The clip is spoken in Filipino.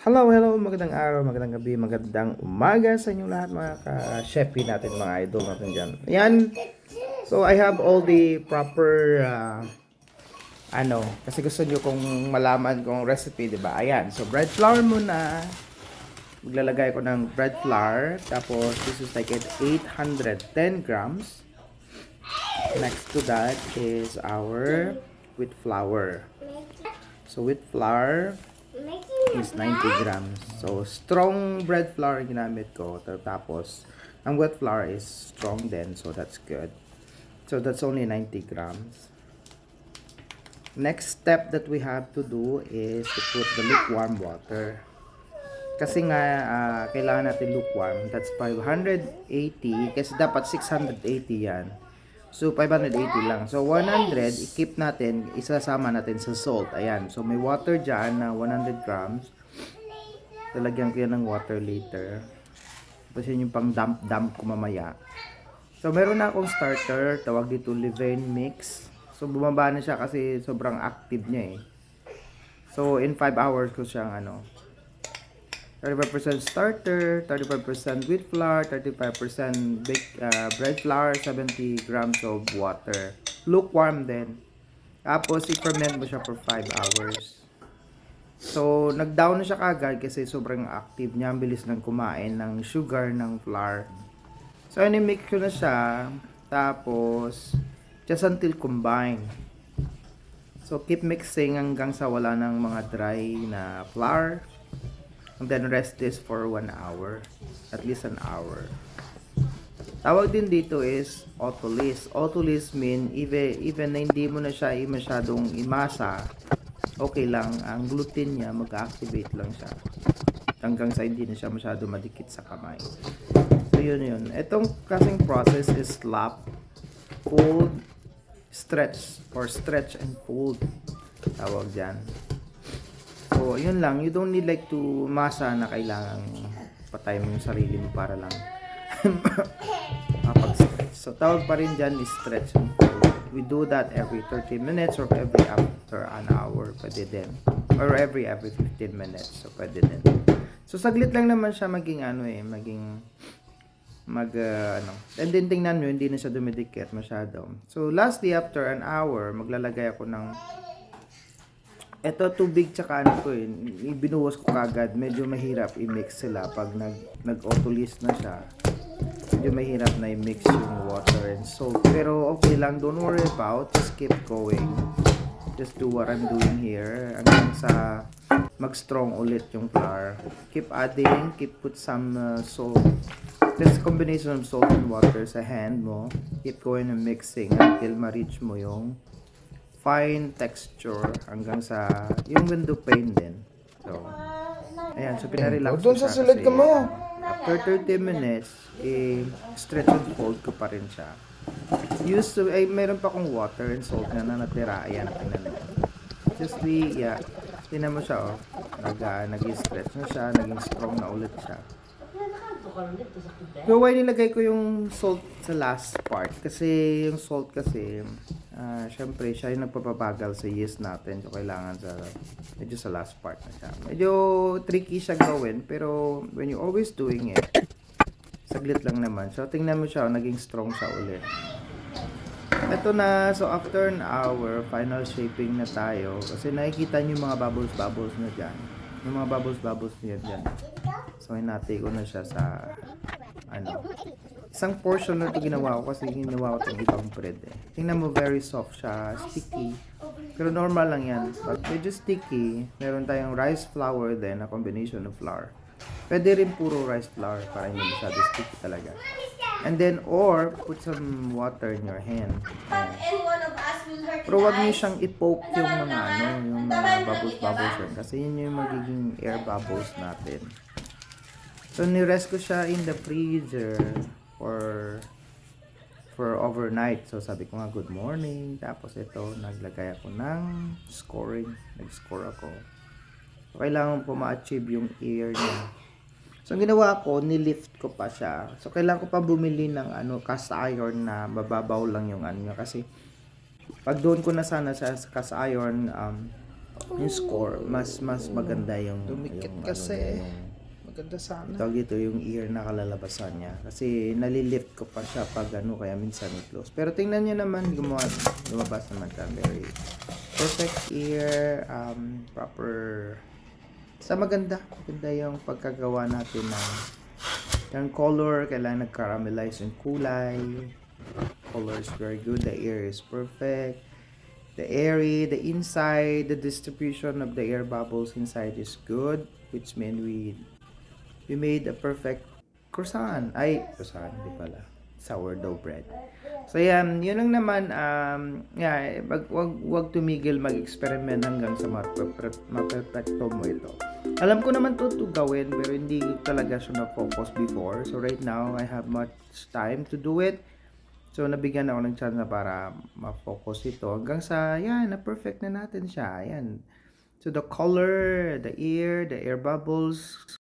Hello, magandang araw, magandang gabi, magandang umaga sa inyong lahat mga ka-chefy natin, mga idol natin dyan. Ayan, so I have all the proper, kasi gusto nyo kung malaman kung recipe, di ba? Ayan, so bread flour muna. Maglalagay ko ng bread flour, tapos this is like at 810 grams. Next to that is our wheat flour. So wheat flour is 90 grams. So, strong bread flour ginamit ko. Tapos, ang wet flour is strong din. So, that's good. So, that's only 90 grams. Next step that we have to do is to put the lukewarm water. Kasi nga, kailangan natin lukewarm. That's 580. Kasi dapat 680 yan. So, 580 lang. So, 100, i-keep natin, isasama natin sa salt. Ayan. So, may water dyan na 100 grams. Lalagyan ko yan ng water later. Tapos yun yung pang dump ko mamaya. So, meron na akong starter. Tawag dito levain mix. So, bumaba na siya kasi sobrang active niya eh. So, in 5 hours ko siyang 35% starter, 35% wheat flour, 35% bread flour, 70 grams of water. Lukewarm din. Tapos, i-ferment mo siya for 5 hours. So, nag-down na siya kagad kasi sobrang active niya. Ang bilis ng kumain ng sugar ng flour. So, mix ko na siya. Tapos, just until combine. So, keep mixing hanggang sa wala ng mga dry na flour. And then rest this for 1 hour. At least an hour. Tawag din dito is autolysis. Autolysis mean even na hindi mo na siya masyadong imasa, okay lang. Ang gluten niya mag-activate lang siya. Hanggang sa hindi na siya masyado madikit sa kamay. So yun. Itong kasing process is slap, fold, stretch or stretch and fold. Tawag dyan. So, yun lang. You don't need like to masa na kailangan patay mo yung sarili mo para lang mapag-stretch. So, tawag pa rin dyan is stretch and fold. We do that every 30 minutes or every after an hour. Pwede din. Or every 15 minutes. So, pwede din. So, saglit lang naman siya maging and then tingnan nyo, hindi na siya dumidikit masyado. So, lastly, after an hour, maglalagay ako ng tubig tsaka binuwas ko kagad. Medyo mahirap i-mix sila pag nag-autolysis na siya. Medyo mahirap na i-mix yung water and salt. Pero okay lang, don't worry about. Just keep going. Just do what I'm doing here. Hanggang sa mag-strong ulit yung flour. Keep adding, put some salt. This combination of salt and water sa hand mo. Keep going and mixing until ma-reach mo yung fine texture hanggang sa yung window pane din. So, ayan. So, pinarelax ko siya kasi after 30 minutes, stretch and fold ko pa rin siya. Meron pa akong water and salt na natira. Ayan, tingnan mo. Tingnan mo siya, nag-stretch na siya, naging strong na ulit siya. So, why nilagay ko yung salt sa last part? Kasi yung salt syempre siya yung nagpapabagal sa yeast natin. So, kailangan medyo sa last part na siya. Medyo tricky siya gawin, pero when you're always doing it, saglit lang naman. So, tingnan mo siya, naging strong siya ulit. Ito na, so after an hour, final shaping na tayo. Kasi nakikita nyo yung mga bubbles na dyan. Yung mga bubbles niya dyan. So, hinati ko na siya sa isang portion na ito ginawa ko kasi ginawa ko itong ibang bread eh. Tingnan mo, very soft siya, sticky. Pero normal lang yan. Pag medyo sticky, meron tayong rice flour din, a combination of flour. Pwede rin puro rice flour para hindi masyado sticky talaga. And then, or, put some water in your hand. Pero wag niyo siyang i-poke yung mga bubbles yun. Kasi yun yung magiging air bubbles natin. So, ni-rest ko siya in the freezer for overnight. So, sabi ko nga, good morning. Tapos ito, naglagay ako ng scoring. Nag-score ako. So, kailangan po ma-achieve yung air niya. So, ang ginawa ko, nilift ko pa siya. So, kailangan ko pa bumili ng cast iron na mababaw lang yung niya. Kasi, pag doon ko na sana sa cast iron, yung score, mas maganda yung Dumikit yung kasi. ano niya, yung Maganda sana. tawag dito yung ear na kalalabasan niya kasi nalilift ko pa siya pag ano kaya minsan i-close. Pero tingnan niyo naman lumabas naman ka very perfect ear, proper sa maganda yung pagkagawa natin ng color, kailangan nag-caramelize yung kulay. Color is very good, the ear is perfect. The airy, the inside, the distribution of the air bubbles inside is good, which means we made a perfect croissant. Ay, croissant, di pala. Sourdough bread. So yan, yun lang naman, yeah, wag tumigil mag-experiment hanggang sa maperfecto mo ito. Alam ko naman to gawin, pero hindi talaga siya na-focus before. So right now, I have much time to do it. So, nabigyan ako ng chance na para ma-focus ito hanggang sa, yan, na-perfect na natin siya. Yan. So, the color, the ear bubbles,